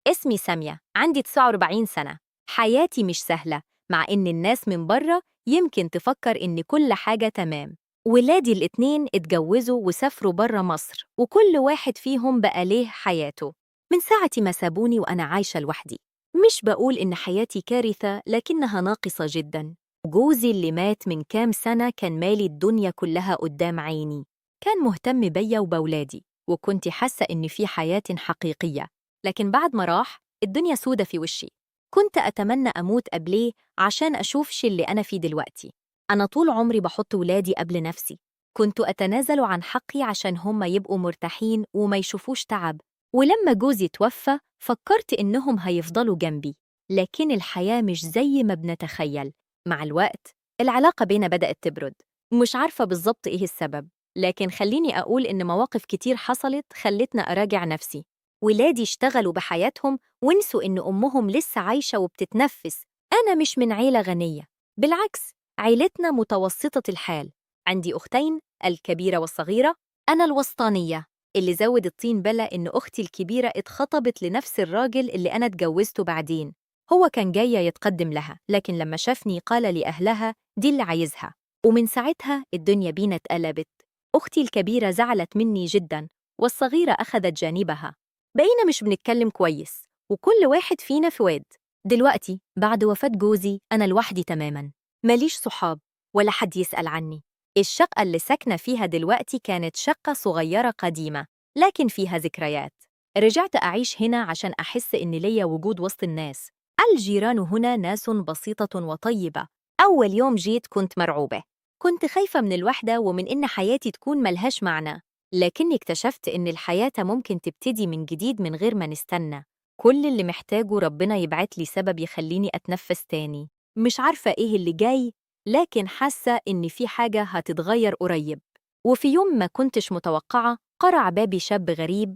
اسمي سامية، عندي 49 سنة. حياتي مش سهلة، مع إن الناس من بره يمكن تفكر إن كل حاجة تمام. ولادي الاتنين اتجوزوا وسافروا بره مصر، وكل واحد فيهم بقى ليه حياته. من ساعة ما سابوني وأنا عايشة لوحدي. مش بقول إن حياتي كارثة، لكنها ناقصة جداً. جوزي اللي مات من كام سنة كان مالي الدنيا كلها قدام عيني. كان مهتم بيا وبولادي، وكنت حاسة إن في حياة حقيقية. لكن بعد ما راح، الدنيا سودة في وشي. كنت أتمنى أموت قبليه عشان أشوفش اللي أنا فيه دلوقتي. أنا طول عمري بحط ولادي قبل نفسي. كنت أتنازل عن حقي عشان هم يبقوا مرتاحين وما يشوفوش تعب. ولما جوزي توفى، فكرت إنهم هيفضلوا جنبي. لكن الحياة مش زي ما بنتخيل. مع الوقت، العلاقة بينا بدأت تبرد. مش عارفة بالظبط إيه السبب، لكن خليني أقول إن مواقف كتير حصلت خلتنا أراجع نفسي. ولادي اشتغلوا بحياتهم ونسوا إن أمهم لسه عايشة وبتتنفس. أنا مش من عيلة غنية، بالعكس، عيلتنا متوسطة الحال. عندي أختين، الكبيرة والصغيرة. أنا الوسطانية، اللي زود الطين بلة إن أختي الكبيرة اتخطبت لنفس الراجل اللي أنا اتجوزته بعدين. هو كان جاي يتقدم لها، لكن لما شافني قال لأهلها دي اللي عايزها. ومن ساعتها الدنيا بينا اتقلبت. أختي الكبيرة زعلت مني جدا، والصغيرة أخذت جانبها. بقينا مش بنتكلم كويس، وكل واحد فينا في واد. دلوقتي بعد وفاة جوزي أنا لوحدي تماماً. ماليش صحاب ولا حد يسأل عني. الشقة اللي ساكنة فيها دلوقتي كانت شقة صغيرة قديمة، لكن فيها ذكريات. رجعت أعيش هنا عشان أحس إن ليا وجود وسط الناس. الجيران هنا ناس بسيطة وطيبة. أول يوم جيت كنت مرعوبة. كنت خايفة من الوحدة ومن إن حياتي تكون ملهاش معنى. لكني اكتشفت إن الحياة ممكن تبتدي من جديد من غير ما نستنى. كل اللي محتاجه ربنا يبعت لي سبب يخليني أتنفس تاني. مش عارفة إيه اللي جاي، لكن حاسة إن في حاجة هتتغير قريب. وفي يوم ما كنتش متوقعة قرع بابي شاب غريب.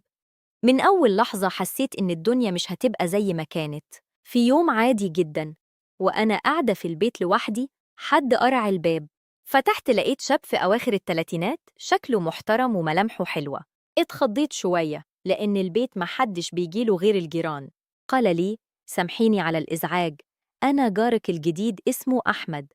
من أول لحظة حسيت إن الدنيا مش هتبقى زي ما كانت. في يوم عادي جدا، وأنا قاعدة في البيت لوحدي، حد قرع الباب. فتحت لقيت شاب في أواخر التلاتينات، شكله محترم وملامحه حلوة. اتخضيت شوية، لأن البيت محدش بيجيله غير الجيران. قال لي: سامحيني على الإزعاج، أنا جارك الجديد اسمه أحمد.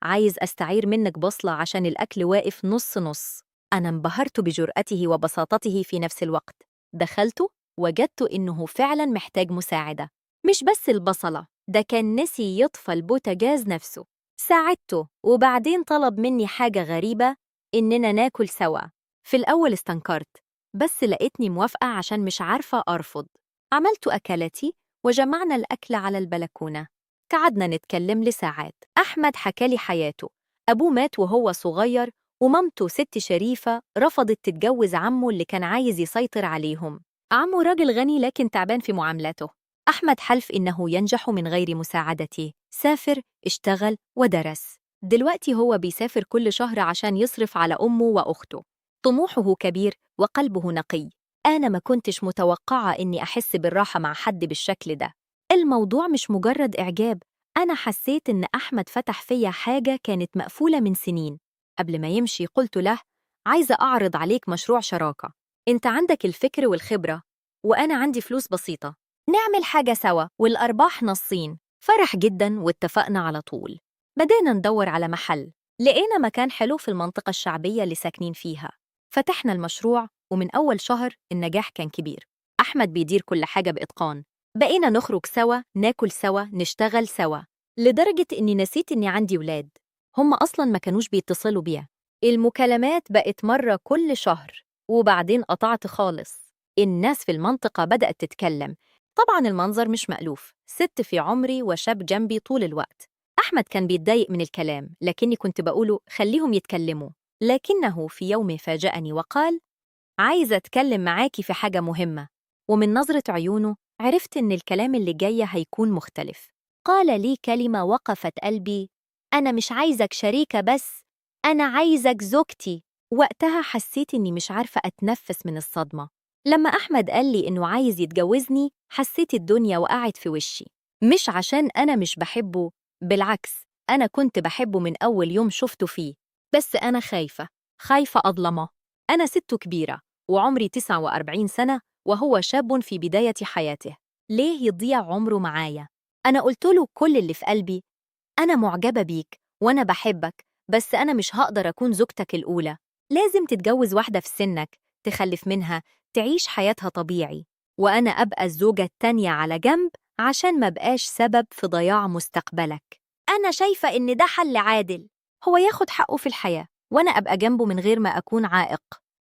عايز أستعير منك بصلة عشان الأكل واقف نص نص. أنا انبهرت بجرأته وبساطته في نفس الوقت. دخلت، وجدت إنه فعلاً محتاج مساعدة. مش بس البصلة، ده كان نسي يطفى البوتاجاز نفسه. ساعدته، وبعدين طلب مني حاجة غريبة: إننا ناكل سوا. في الأول استنكرت، بس لقيتني موافقة عشان مش عارفة أرفض. عملت أكلتي، وجمعنا الأكل على البلكونة. قعدنا نتكلم لساعات. أحمد حكالي حياته. أبوه مات وهو صغير، ومامته ست شريفة رفضت تتجوز عمه اللي كان عايز يسيطر عليهم. عمه راجل غني لكن تعبان في معاملاته. أحمد حلف إنه ينجح من غير مساعدتي. سافر، اشتغل، ودرس. دلوقتي هو بيسافر كل شهر عشان يصرف على أمه وأخته. طموحه كبير وقلبه نقي. أنا ما كنتش متوقعة إني أحس بالراحة مع حد بالشكل ده. الموضوع مش مجرد إعجاب، أنا حسيت إن أحمد فتح فيا حاجة كانت مقفولة من سنين. قبل ما يمشي قلت له: عايزة أعرض عليك مشروع شراكة. أنت عندك الفكر والخبرة، وأنا عندي فلوس بسيطة. نعمل حاجة سوا والأرباح نصين. فرح جدا واتفقنا على طول. بدينا ندور على محل. لقينا مكان حلو في المنطقة الشعبية اللي ساكنين فيها. فتحنا المشروع، ومن أول شهر النجاح كان كبير. أحمد بيدير كل حاجة بإتقان. بقينا نخرج سوا، ناكل سوا، نشتغل سوا. لدرجة إني نسيت إني عندي ولاد. هم أصلاً ما كانوش بيتصلوا بيا. المكالمات بقت مرة كل شهر، وبعدين قطعت خالص. الناس في المنطقة بدأت تتكلم. طبعاً المنظر مش مألوف، ست في عمري وشاب جنبي طول الوقت. أحمد كان بيتضايق من الكلام، لكني كنت بقوله خليهم يتكلموا. لكنه في يوم فاجأني وقال: عايز أتكلم معاكي في حاجة مهمة. ومن نظرة عيونه عرفت إن الكلام اللي جاي هيكون مختلف. قال لي كلمة وقفت قلبي: أنا مش عايزك شريكة بس، أنا عايزك زوجتي. وقتها حسيت إني مش عارفة أتنفس من الصدمة. لما أحمد قال لي إنه عايز يتجوزني، حسيت الدنيا وقعت في وشي. مش عشان أنا مش بحبه، بالعكس، أنا كنت بحبه من أول يوم شفته فيه. بس أنا خايفة أظلمه. أنا ست كبيرة، وعمري 49 سنة، وهو شاب في بداية حياته. ليه يضيع عمره معايا؟ أنا قلت له كل اللي في قلبي، أنا معجبة بيك وأنا بحبك، بس أنا مش هقدر أكون زوجتك الأولى. لازم تتجوز واحدة في سنك، تخلف منها، تعيش حياتها طبيعي، وأنا أبقى الزوجة التانية على جنب عشان ما بقاش سبب في ضياع مستقبلك. أنا شايفة إن ده حل عادل، هو ياخد حقه في الحياة وأنا أبقى جنبه من غير ما أكون عائق.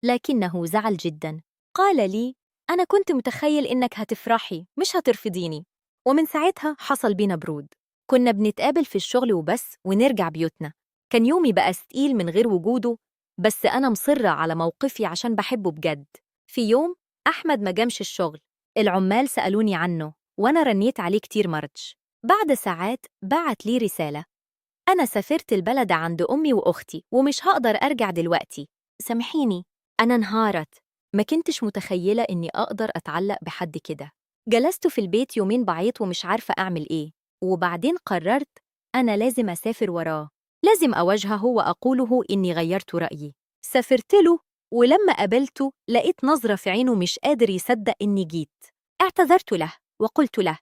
لكنه زعل جدا، قال لي أنا كنت متخيل إنك هتفرحي مش هترفضيني. ومن ساعتها حصل بينا برود، كنا بنتقابل في الشغل وبس ونرجع بيوتنا. كان يومي بقى ثقيل من غير وجوده، بس أنا مصرة على موقفي عشان بحبه بجد. في يوم أحمد ما جامش الشغل، العمال سألوني عنه وأنا رنيت عليه كتير مرضش. بعد ساعات بعت لي رسالة: أنا سافرت البلد عند أمي وأختي ومش هقدر أرجع دلوقتي، سامحيني. أنا انهارت، ما كنتش متخيلة إني أقدر أتعلق بحد كده. جلست في البيت يومين بعيط ومش عارفة أعمل إيه، وبعدين قررت أنا لازم أسافر وراه، لازم أواجهه وأقوله إني غيرت رأيي. سافرت له، ولما قابلته لقيت نظرة في عينه مش قادر يصدق إني جيت. اعتذرت له وقلت له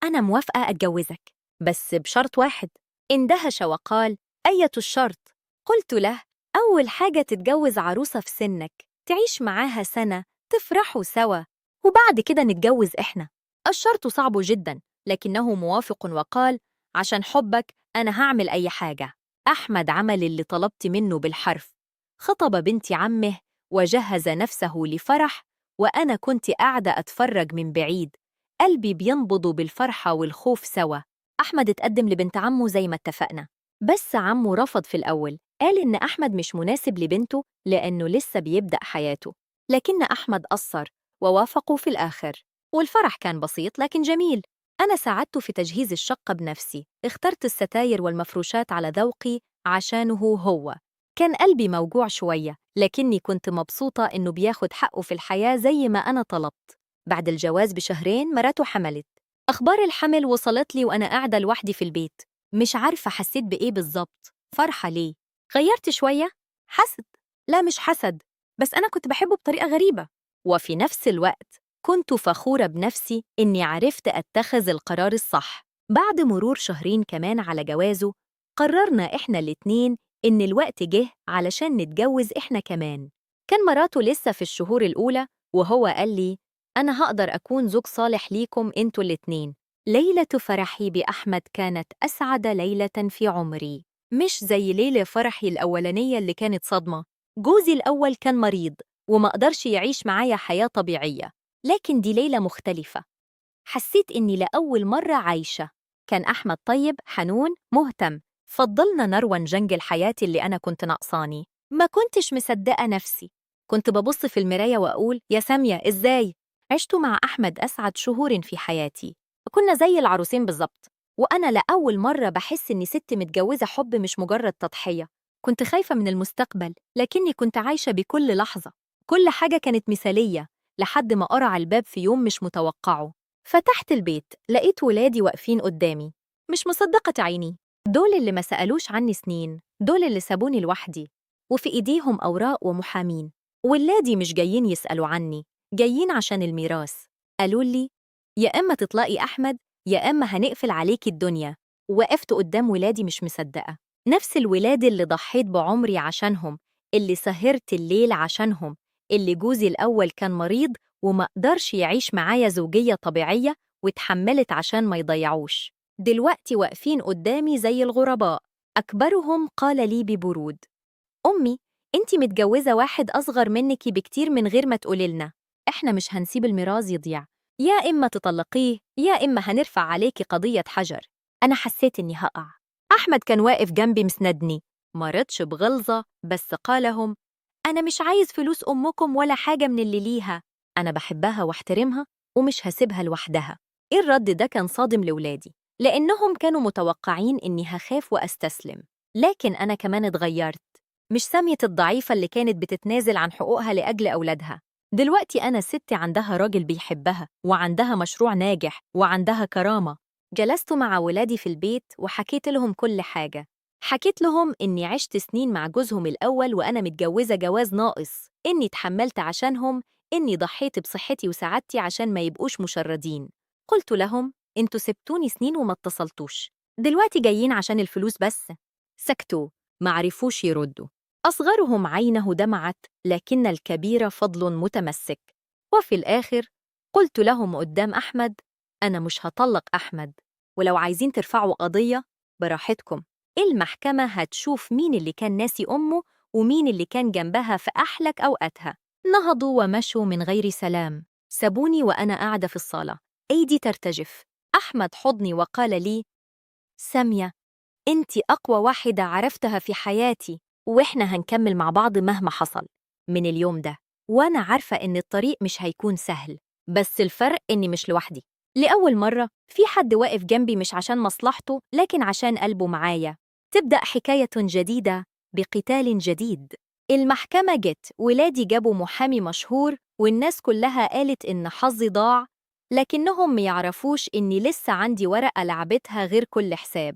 أنا موافقة أتجوزك، بس بشرط واحد. اندهش وقال: أية الشرط؟ قلت له: أول حاجة تتجوز عروسة في سنك، تعيش معاها سنة، تفرحوا سوا، وبعد كده نتجوز إحنا. الشرط صعب جدا، لكنه موافق وقال: عشان حبك أنا هعمل أي حاجة. أحمد عمل اللي طلبت منه بالحرف، خطب بنت عمه وجهز نفسه لفرح، وأنا كنت قاعدة أتفرج من بعيد، قلبي بينبض بالفرحة والخوف سوا. أحمد اتقدم لبنت عمه زي ما اتفقنا، بس عمه رفض في الأول، قال إن أحمد مش مناسب لبنته لأنه لسه بيبدأ حياته. لكن أحمد أصر ووافقوا في الآخر، والفرح كان بسيط لكن جميل. أنا ساعدته في تجهيز الشقة بنفسي، اخترت الستاير والمفروشات على ذوقي عشانه هو. كان قلبي موجوع شوية، لكني كنت مبسوطة إنه بياخد حقه في الحياة زي ما أنا طلبت. بعد الجواز بشهرين مراته حملت. أخبار الحمل وصلت لي وأنا قاعدة لوحدي في البيت، مش عارفة حسيت بإيه بالظبط. فرحة ليه؟ غيرت شوية؟ حسد؟ لا مش حسد، بس أنا كنت بحبه بطريقة غريبة. وفي نفس الوقت كنت فخورة بنفسي إني عرفت أتخذ القرار الصح. بعد مرور شهرين كمان على جوازه، قررنا إحنا الاتنين إن الوقت جه علشان نتجوز إحنا كمان. كان مراته لسه في الشهور الأولى، وهو قال لي أنا هقدر أكون زوج صالح ليكم انتوا الاتنين. ليلة فرحي بأحمد كانت أسعد ليلة في عمري، مش زي ليلة فرحي الأولانية اللي كانت صدمة. جوزي الأول كان مريض وما قدرش يعيش معايا حياة طبيعية، لكن دي ليلة مختلفة، حسيت إني لأول مرة عايشة. كان أحمد طيب، حنون، مهتم، فضلنا نروى جنج الحياة اللي أنا كنت ناقصاني. ما كنتش مصدقة نفسي، كنت ببص في المراية وأقول يا سامية إزاي؟ عشت مع أحمد أسعد شهور في حياتي، كنا زي العروسين بالظبط، وأنا لأول مرة بحس إني ست متجوزة حب مش مجرد تضحية. كنت خايفة من المستقبل، لكني كنت عايشة بكل لحظة، كل حاجة كانت مثالية، لحد ما قرع الباب في يوم مش متوقعه. فتحت البيت لقيت ولادي واقفين قدامي، مش مصدقة عيني. دول اللي ما سألوش عني سنين، دول اللي سابوني لوحدي، وفي إيديهم أوراق ومحامين. ولادي مش جايين يسألوا عني، جايين عشان الميراث. قالوا لي يا إما تطلقي أحمد يا إما هنقفل عليكي الدنيا. وقفت قدام ولادي مش مصدقة، نفس الولاد اللي ضحيت بعمري عشانهم، اللي سهرت الليل عشانهم، اللي جوزي الأول كان مريض وما قدرش يعيش معايا زوجية طبيعية واتحملت عشان ما يضيعوش. دلوقتي واقفين قدامي زي الغرباء. أكبرهم قال لي ببرود: أمي، أنتي متجوزة واحد أصغر منك بكتير من غير ما تقولي لنا. إحنا مش هنسيب الميراث يضيع، يا إما تطلقيه يا إما هنرفع عليكي قضية حجر. أنا حسيت إني هقع. أحمد كان واقف جنبي مسندني، ما ردش بغلظة بس قالهم: أنا مش عايز فلوس أمكم ولا حاجة من اللي ليها، أنا بحبها واحترمها ومش هسيبها لوحدها. إيه الرد ده كان صادم لولادي، لأنهم كانوا متوقعين إني هخاف وأستسلم. لكن أنا كمان اتغيرت، مش سامية الضعيفة اللي كانت بتتنازل عن حقوقها لأجل أولادها. دلوقتي أنا ست عندها راجل بيحبها وعندها مشروع ناجح وعندها كرامة. جلست مع ولادي في البيت وحكيت لهم كل حاجة. حكيت لهم إني عشت سنين مع جوزهم الأول وأنا متجوزة جواز ناقص، إني اتحملت عشانهم، إني ضحيت بصحتي وسعادتي عشان ما يبقوش مشردين. قلت لهم انتوا سبتوني سنين وما اتصلتوش، دلوقتي جايين عشان الفلوس بس. سكتوا، معرفوش يردوا. أصغرهم عينه دمعت، لكن الكبير فضل متمسك. وفي الآخر قلت لهم قدام أحمد: أنا مش هطلق أحمد، ولو عايزين ترفعوا قضية براحتكم، المحكمة هتشوف مين اللي كان ناسي أمه ومين اللي كان جنبها في أحلك أوقاتها. نهضوا ومشوا من غير سلام، سابوني وأنا قاعدة في الصالة، أيدي ترتجف. أحمد حضني وقال لي: سامية، أنتِ أقوى واحدة عرفتها في حياتي، وإحنا هنكمل مع بعض مهما حصل. من اليوم ده وأنا عارفة إن الطريق مش هيكون سهل، بس الفرق إني مش لوحدي. لأول مرة في حد واقف جنبي، مش عشان مصلحته لكن عشان قلبه معايا. تبدأ حكاية جديدة بقتال جديد. المحكمة جت، ولادي جابوا محامي مشهور، والناس كلها قالت إن حظي ضاع، لكنهم ميعرفوش إني لسه عندي ورقة لعبتها غير كل حساب.